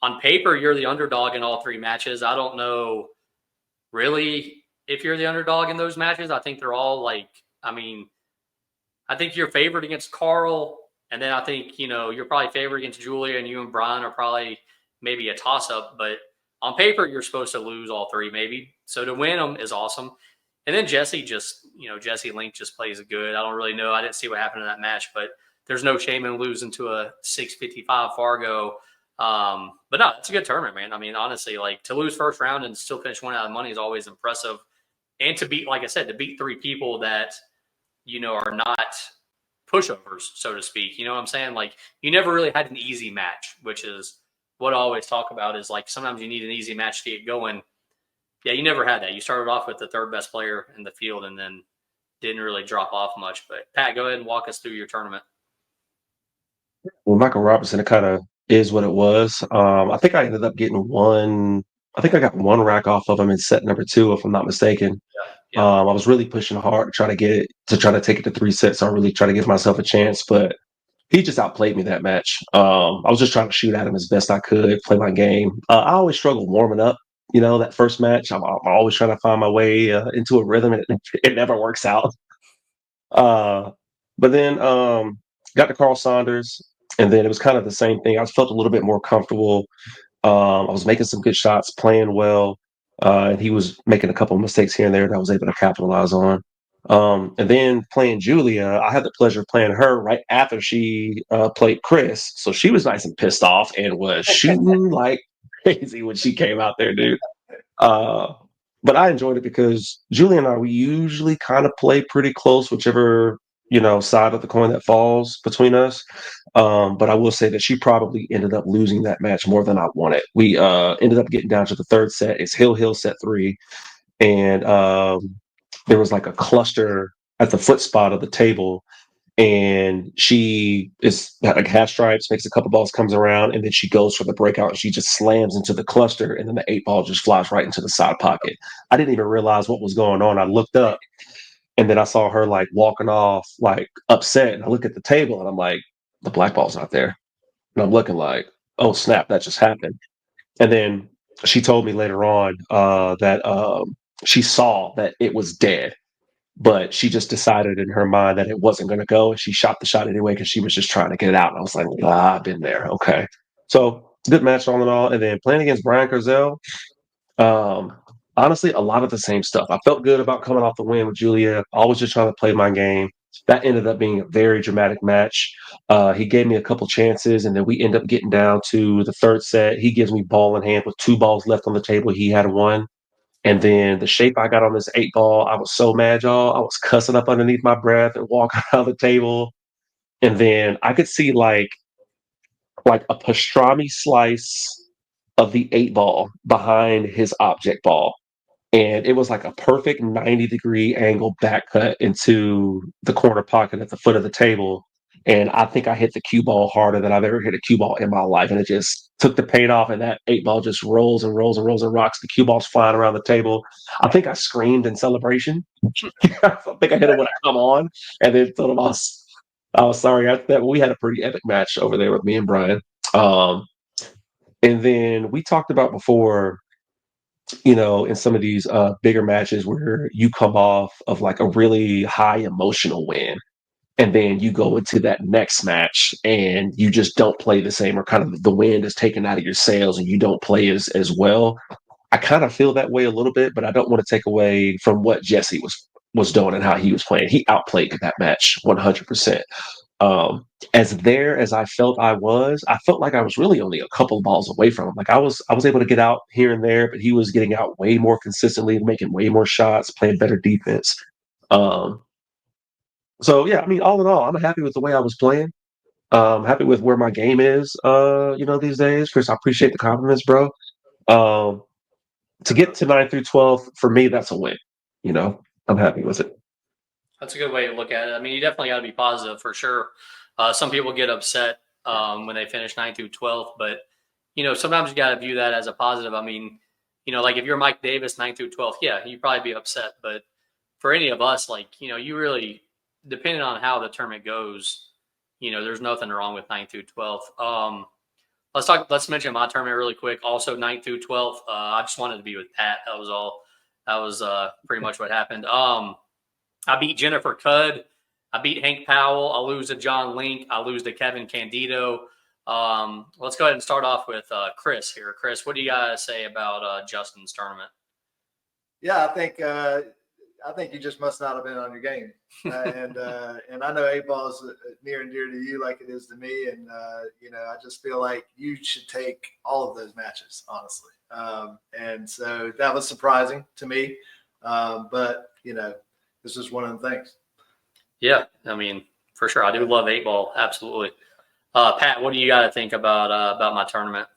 on paper you're the underdog in all 3 matches. I don't know really if you're the underdog in those matches. I think they're all I think you're favored against Carl. And then I think, you're probably favored against Julia, and you and Brian are probably maybe a toss-up. But on paper, you're supposed to lose all 3 maybe. So to win them is awesome. And then Jesse Link just plays good. I don't really know. I didn't see what happened in that match, but there's no shame in losing to a 655 Fargo. But no, it's a good tournament, man. I mean, honestly, to lose first round and still finish one out of the money is always impressive. And to beat, like I said, to beat 3 people that, are not pushovers, so to speak. You know what I'm saying? You never really had an easy match, which is what I always talk about is sometimes you need an easy match to get going. Yeah, you never had that. You started off with the 3rd best player in the field and then didn't really drop off much. But Pat, go ahead and walk us through your tournament. Well, Michael Robinson, it kind of is what it was. I think I ended up getting one. I think I got one rack off of him in set number two, if I'm not mistaken. Yeah. I was really pushing hard to try to get it to try to take it to three sets. So I really try to give myself a chance, but he just outplayed me that match. I was just trying to shoot at him as best I could, play my game. I always struggle warming up. That first match, I'm always trying to find my way into a rhythm, and it never works out. Uh, but then got to Carl Saunders, and then it was kind of the same thing. I felt a little bit more comfortable. I was making some good shots, playing well, and he was making a couple of mistakes here and there that I was able to capitalize on. And then playing Julia, I had the pleasure of playing her right after she played Chris. So she was nice and pissed off and was shooting like crazy when she came out there, dude. Uh, but I enjoyed it because Julie and I, we usually kind of play pretty close, whichever side of the coin that falls between us. But I will say that she probably ended up losing that match more than I wanted. We ended up getting down to the third set. It's Hill set three, and there was like a cluster at the foot spot of the table, and she is like half stripes, makes a couple balls, comes around, and then she goes for the breakout and she just slams into the cluster, and then the eight ball just flies right into the side pocket. I didn't even realize what was going on. I looked up, and then I saw her like walking off, like upset, and I look at the table and I'm like, the black ball's not there. And I'm looking like, oh snap, that just happened. And then she told me later on that she saw that it was dead, but she just decided in her mind that it wasn't going to go, and she shot the shot anyway because she was just trying to get it out. And I was like, I've been there. Okay. So good match all in all. And then playing against Brian Curzel, um, honestly, a lot of the same stuff. I felt good about coming off the win with Julia. I was just trying to play my game. That ended up being a very dramatic match. He gave me a couple chances, and then we end up getting down to the third set. He gives me ball in hand with two balls left on the table. He had one. And then the shape I got on this eight ball, I was so mad, y'all. I was cussing up underneath my breath and walking around the table. And then I could see like a pastrami slice of the eight ball behind his object ball. And it was like a perfect 90-degree angle back cut into the corner pocket at the foot of the table. And I think I hit the cue ball harder than I've ever hit a cue ball in my life. And it just took the paint off, and that eight ball just rolls and rolls and rolls and rocks. The cue ball's flying around the table. I think I screamed in celebration. I think I hit it when I come on, and then told him I was sorry after that. But we had a pretty epic match over there with me and Brian. Um, and then we talked about before, in some of these bigger matches where you come off of like a really high emotional win, and then you go into that next match and you just don't play the same, or kind of the wind is taken out of your sails and you don't play as well. I kind of feel that way a little bit, but I don't want to take away from what Jesse was doing and how he was playing. He outplayed that match 100%. As there as I felt like I was really only a couple of balls away from him. Like I was able to get out here and there, but he was getting out way more consistently, making way more shots, playing better defense. Um, so yeah, I mean, all in all, I'm happy with the way I was playing. Happy with where my game is, these days. Chris, I appreciate the compliments, bro. Um, to get to 9 through 12, for me, that's a win. I'm happy with it. That's a good way to look at it. I mean, you definitely got to be positive for sure. Some people get upset when they finish 9 through 12, but sometimes you got to view that as a positive. I mean, like if you're Mike Davis 9 through 12, yeah, you'd probably be upset. But for any of us, like you really, depending on how the tournament goes, there's nothing wrong with 9 through 12. Let's mention my tournament really quick. Also 9 through 12. I just wanted to be with Pat. That was all. That was pretty much what happened. I beat Jennifer Cudd. I beat Hank Powell. I lose to John Link. I lose to Kevin Candido. Let's go ahead and start off with Chris here. Chris, what do you got to say about Justin's tournament? Yeah, I think you just must not have been on your game, and I know 8 ball is near and dear to you, like it is to me, and I just feel like you should take all of those matches, honestly, and so that was surprising to me, but this is one of the things. Yeah, I mean, for sure, I do love 8 ball, absolutely. Pat, what do you got to think about my tournament?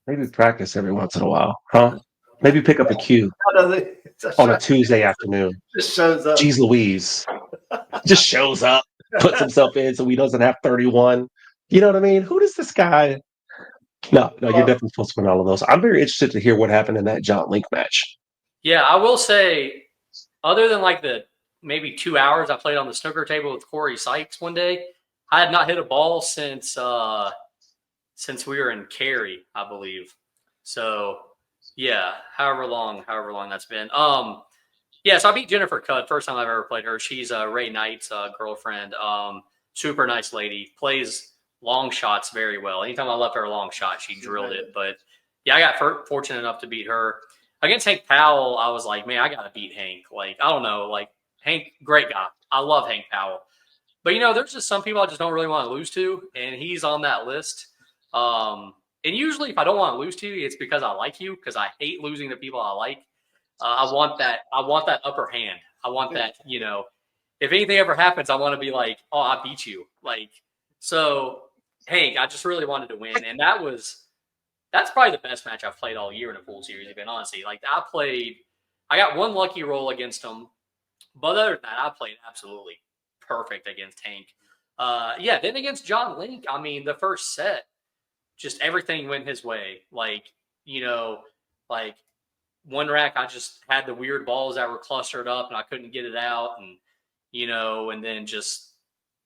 Maybe practice every once in a while, huh? Maybe pick up a cue on a Tuesday afternoon. Just shows up. Jeez Louise. Just shows up. puts himself in so he doesn't have 31. You know what I mean? Who does this guy? No, you're Well, definitely supposed to win all of those. I'm very interested to hear what happened in that John Link match. Yeah, I will say, other than like the maybe 2 hours I played on the snooker table with Corey Sykes one day, I had not hit a ball since we were in Cary, I believe. So yeah, however long that's been. Yeah, so I beat Jennifer Cudd, first time I've ever played her. She's Ray Knight's girlfriend. Super nice lady, plays long shots very well. Anytime I left her a long shot, she drilled it. But yeah, I got fortunate enough to beat her. Against Hank Powell, I was like, man, I got to beat Hank. Like, I don't know. Like, Hank, great guy. I love Hank Powell. But, there's just some people I just don't really want to lose to, and he's on that list. And usually if I don't want to lose to you, it's because I like you, because I hate losing to people I like. I want that upper hand. I want that, if anything ever happens, I want to be like, oh, I beat you. Like, so Hank, I just really wanted to win. And that's probably the best match I've played all year in a full series, even honestly. Like I got one lucky roll against him, but other than that, I played absolutely perfect against Hank. Yeah, then against John Link, I mean, the first set, just everything went his way. Like, like one rack, I just had the weird balls that were clustered up and I couldn't get it out. And then just,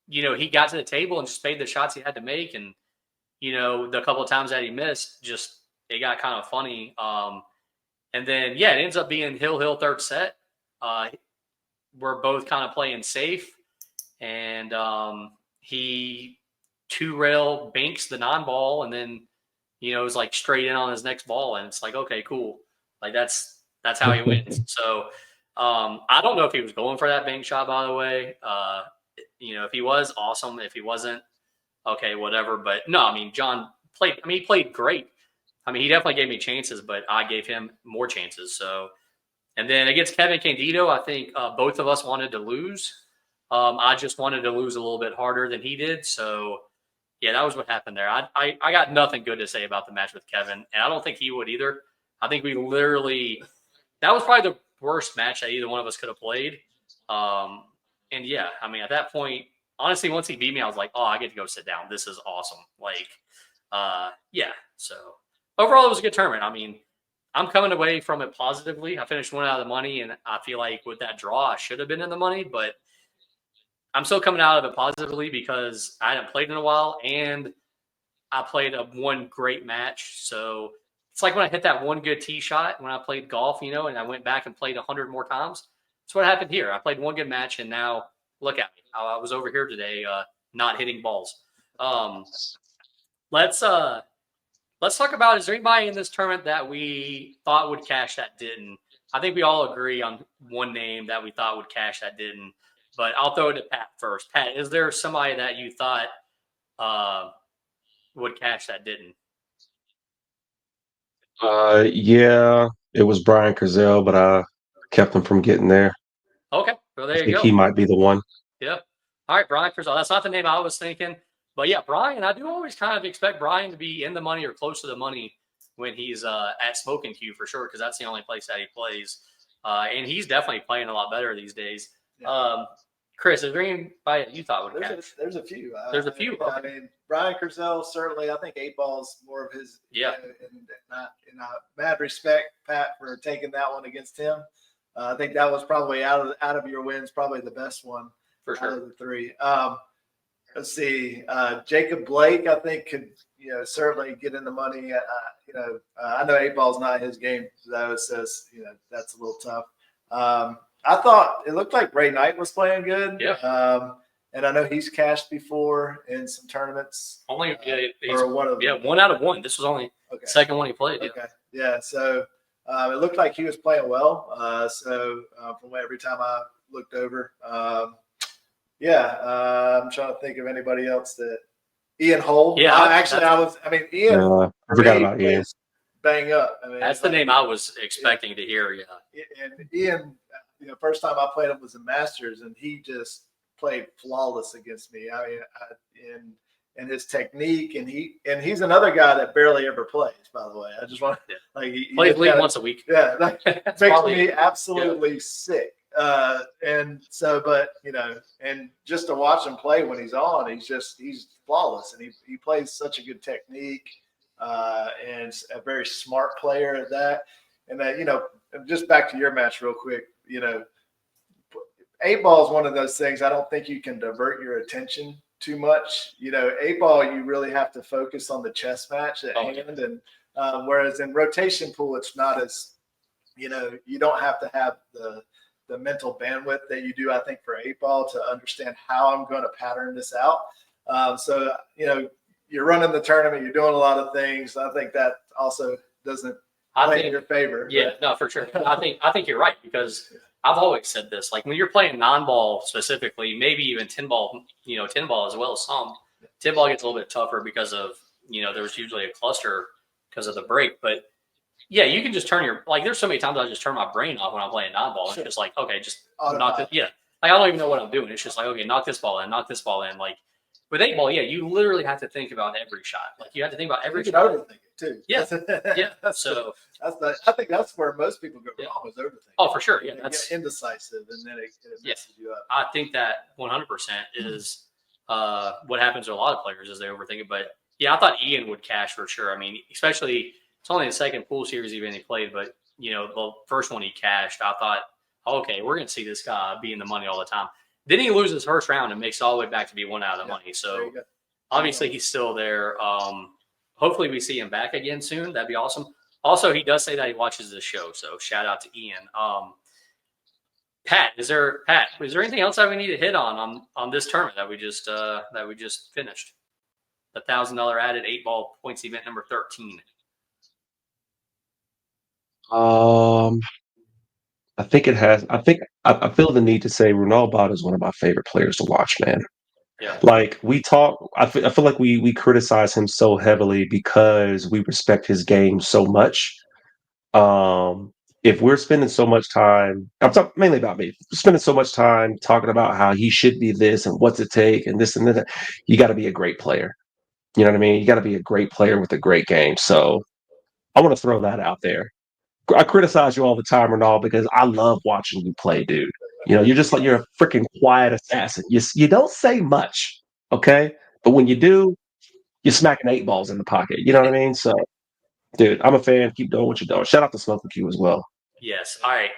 he got to the table and just made the shots he had to make. And, the couple of times that he missed, just, it got kind of funny. And then, yeah, it ends up being Hill third set. We're both kind of playing safe. And he two-rail banks the non-ball and then, is like straight in on his next ball. And it's like, okay, cool. Like that's how he wins. So I don't know if he was going for that bank shot, by the way. If he was, awesome. If he wasn't, okay, whatever. But no, I mean, John played. I mean, he played great. I mean, he definitely gave me chances, but I gave him more chances. So, and then against Kevin Candido, I think both of us wanted to lose. I just wanted to lose a little bit harder than he did. So, yeah, that was what happened there. I got nothing good to say about the match with Kevin, and I don't think he would either. I think that was probably the worst match that either one of us could have played. And yeah, I mean, at that point, honestly, once he beat me, I was like, oh, I get to go sit down. This is awesome. Like, yeah. So overall, it was a good tournament. I mean, I'm coming away from it positively. I finished one out of the money, and I feel like with that draw, I should have been in the money, but I'm still coming out of it positively because I hadn't played in a while, and I played one great match. So it's like when I hit that one good tee shot when I played golf, and I went back and played 100 more times. That's what happened here. I played one good match, and now look at me. I was over here today not hitting balls. Let's talk about, is there anybody in this tournament that we thought would cash that didn't? I think we all agree on one name that we thought would cash that didn't. But I'll throw it to Pat first. Pat, is there somebody that you thought would cash that didn't? Yeah, it was Brian Curzel, but I kept him from getting there. Okay, well, I there you think go. he might be the one. Yeah. All right, Brian Curzel. That's not the name I was thinking. But yeah, Brian, I do always kind of expect Brian to be in the money or close to the money when he's at Smoking Cue for sure, because that's the only place that he plays. And he's definitely playing a lot better these days. Yeah. Chris, is there anybody that you thought would catch? There's a few. There's a few. Okay. I mean, Brian Curzel, certainly. I think 8-Ball's more of his. Yeah. In mad respect, Pat, for taking that one against him. I think that was probably out of your wins, probably the best one for sure out of the three. Let's see. Jacob Blake, I think, could certainly get in the money. I know 8-Ball's not his game, though, so that's a little tough. I thought it looked like Ray Knight was playing good. Yeah. And I know he's cashed before in some tournaments. Only or one of them. Yeah, 1 out of 1. This was only the second one he played. Yeah. Okay. Yeah. So it looked like he was playing well. From every time I looked over, I'm trying to think of anybody else that Ian Hull. Yeah. Ian. I forgot about Ian. Bang up. That's the name I was expecting to hear. Yeah. And Ian, first time I played him was in Masters, and he just played flawless against me. I mean, in his technique, and he's another guy that barely ever plays. By the way, I just want he plays league once a week. Yeah, that makes me absolutely sick. And so, but and just to watch him play when he's on, he's flawless, and he plays such a good technique, and a very smart player at that. And that, just back to your match real quick, 8-ball is one of those things I don't think you can divert your attention too much. 8-ball, you really have to focus on the chess match at hand, and whereas in rotation pool, it's not as, you don't have to have the mental bandwidth that you do, I think, for 8-ball to understand how I'm going to pattern this out. So, you're running the tournament, you're doing a lot of things. I think that also doesn't play in your favor. Yeah, no, for sure. I think you're right, because I've always said this. Like, when you're playing non-ball specifically, maybe even 10-ball, 10-ball as well as some. 10-ball gets a little bit tougher because of, there's usually a cluster because of the break. But yeah, you can just turn there's so many times I just turn my brain off when I'm playing non-ball. It's just like, okay, just knock it. Yeah. Like, I don't even know what I'm doing. It's just like, okay, knock this ball in, knock this ball in. Like, with 8-ball, yeah, you literally have to think about every shot. Like, you have to think about every you shot. Can overthink it too. Yeah. Yeah. I think that's where most people go wrong, is overthinking. Oh, for sure. Yeah. That's indecisive, and then it messes you up. I think that 100% is what happens to a lot of players, is they overthink it. But yeah, I thought Ian would cash for sure. I mean, especially, it's only the second pool series even he played, but the first one he cashed. I thought, okay, we're going to see this guy be in the money all the time. Then he loses first round and makes all the way back to be one out of the money. So obviously he's still there. Hopefully we see him back again soon. That'd be awesome. Also, he does say that he watches this show, so shout out to Ian. Pat, is there anything else that we need to hit on this tournament that we just finished? The $1,000 added 8-ball points event number 13. I think it has. I feel the need to say Ronaldo is one of my favorite players to watch, man. Yeah. Like, we talk, I feel like we criticize him so heavily because we respect his game so much. If we're spending so much time, I'm talking mainly about me, spending so much time talking about how he should be this and what's it take and this and that, you got to be a great player. You know what I mean? You got to be a great player with a great game. So I want to throw that out there. I criticize you all the time, Ronaldo, because I love watching you play, dude. You're just like, you're a freaking quiet assassin. You don't say much, okay? But when you do, you're smacking 8-balls in the pocket. You know what I mean? So, dude, I'm a fan. Keep doing what you're doing. Shout out to Smoking Q as well. Yes. All right.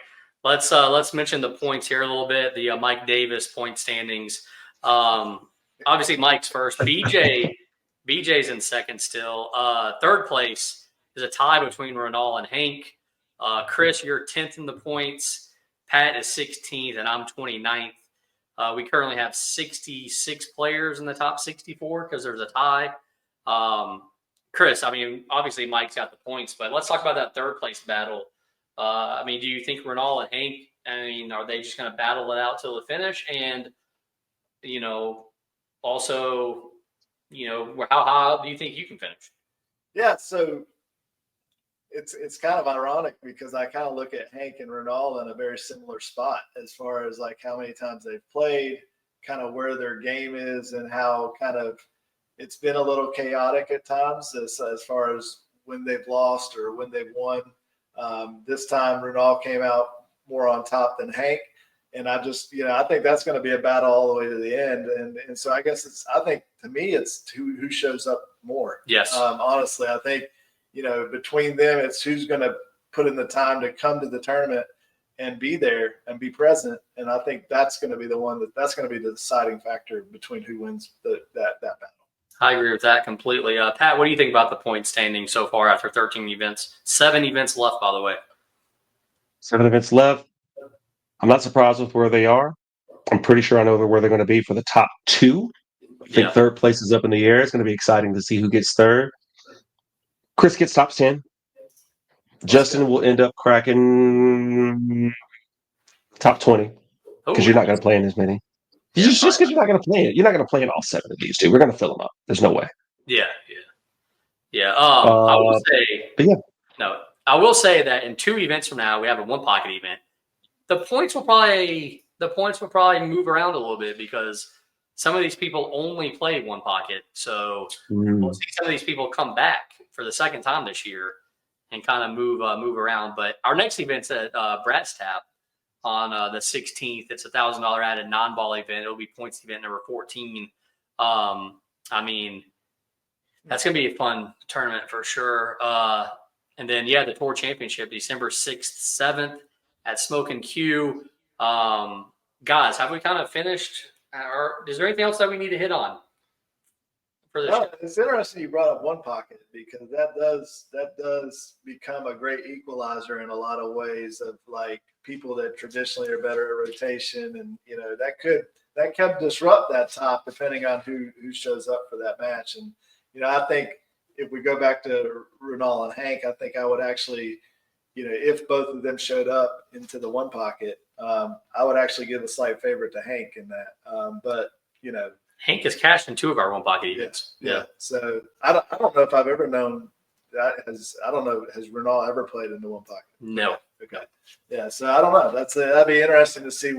Let's mention the points here a little bit. The Mike Davis point standings. Obviously Mike's first. BJ's in second still. Third place is a tie between Ronald and Hank. Chris, you're 10th in the points. Pat is 16th, and I'm 29th. We currently have 66 players in the top 64 because there's a tie. Chris, I mean, obviously Mike's got the points, but let's talk about that third place battle. I mean, do you think Ronald and Hank, are they just going to battle it out till the finish? And, also, how high do you think you can finish? Yeah, so it's kind of ironic because I kind of look at Hank and Ronald in a very similar spot as far as like how many times they've played, kind of where their game is, and how kind of it's been a little chaotic at times as far as when they've lost or when they've won. This time Ronald came out more on top than Hank. And I just, I think that's going to be a battle all the way to the end. And so I guess I think to me, it's who shows up more. Yes. Honestly, I think, between them, it's who's going to put in the time to come to the tournament and be there and be present. And I think that's going to be that's going to be the deciding factor between who wins that battle. I agree with that completely. Pat, what do you think about the point standing so far after 13 events? 7 events left, by the way. 7 events left. I'm not surprised with where they are. I'm pretty sure I know where they're going to be for the top 2. I think third place is up in the air. It's going to be exciting to see who gets third. Chris gets top 10. Justin will end up cracking top 20 because you're not going to play in as many. Just because you're not going to play it. You're not going to play in all 7 of these, dude. We're going to fill them up. There's no way. Yeah. I will say, I will say that in 2 events from now, we have a 1 pocket event. The points will probably move around a little bit because some of these people only play 1 pocket. So we'll see some of these people come back for the second time this year and kind of move around. But our next event's at Brat's Tap on the 16th. It's $1,000 added non-ball event. It'll be points event number 14. I mean, that's going to be a fun tournament for sure. And then, the Tour Championship, December 6th, 7th at Smokin' Q. Guys, have we kind of finished? Or is there anything else that we need to hit on for this? No, it's interesting you brought up one pocket because that does become a great equalizer in a lot of ways of like people that traditionally are better at rotation, and that could disrupt that top depending on who shows up for that match. And I think if we go back to Renal and Hank, I think I would actually, if both of them showed up into the one pocket, I would actually give a slight favorite to Hank in that. But Hank has cashed in 2 of our one pocket events. Yeah. So I don't know if I've ever known that I don't know, has Renal ever played in the one pocket? No. Okay. Yeah. So I don't know. That'd be interesting to see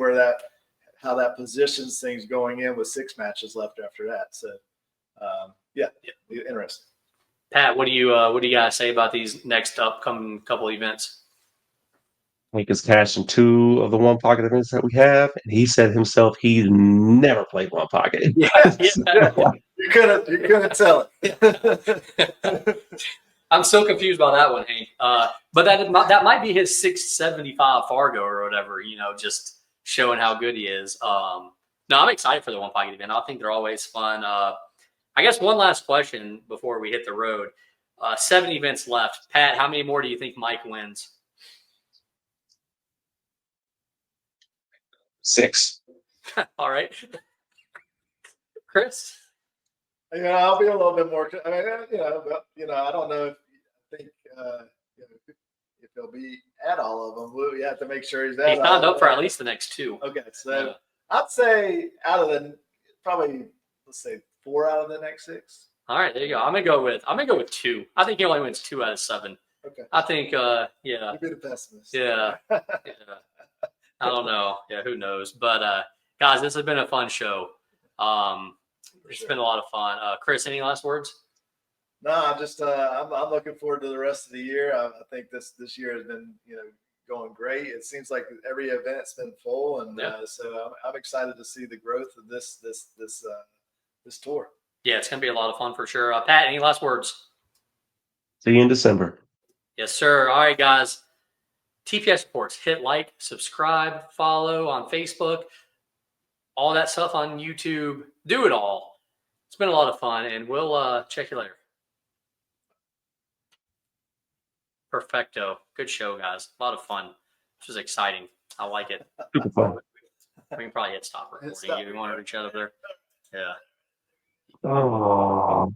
how that positions things going in with 6 matches left after that. So interesting. Pat, what do you guys say about these next upcoming couple events? Hank has cashed in 2 of the one pocket events that we have, and he said himself he never played one pocket. Yeah. You couldn't tell it. I'm so confused by that one, Hank. But that might be his 675 Fargo or whatever. Just showing how good he is. No, I'm excited for the one pocket event. I think they're always fun. I guess one last question before we hit the road. 7 events left. Pat, how many more do you think Mike wins? 6. All right. Chris? I'll be a little bit more. I mean, I don't know. I think if he'll be at all of them, we have to make sure he's at. He signed up for at least the next 2. Okay, so I'd say out of let's say 4 out of the next 6. All right, there you go. I'm gonna go with 2. I think he only wins 2 out of 7. Okay. I think You'd be the pessimist. Yeah. I don't know. Yeah, who knows? But guys, this has been a fun show. It's been a lot of fun. Chris, any last words? No, I'm looking forward to the rest of the year. I think this year has been going great. It seems like every event's been full, and so I'm excited to see the growth of this tour. Yeah, it's gonna be a lot of fun for sure. Pat, any last words? See you in December. Yes, sir. All right, guys. TPS Sports. Hit like, subscribe, follow on Facebook, all that stuff on YouTube. Do it all. It's been a lot of fun, and we'll check you later. Perfecto. Good show, guys. A lot of fun. This was exciting. I like it. Super fun. We can probably hit stop recording. You want to reach out up there? Yeah. Oh.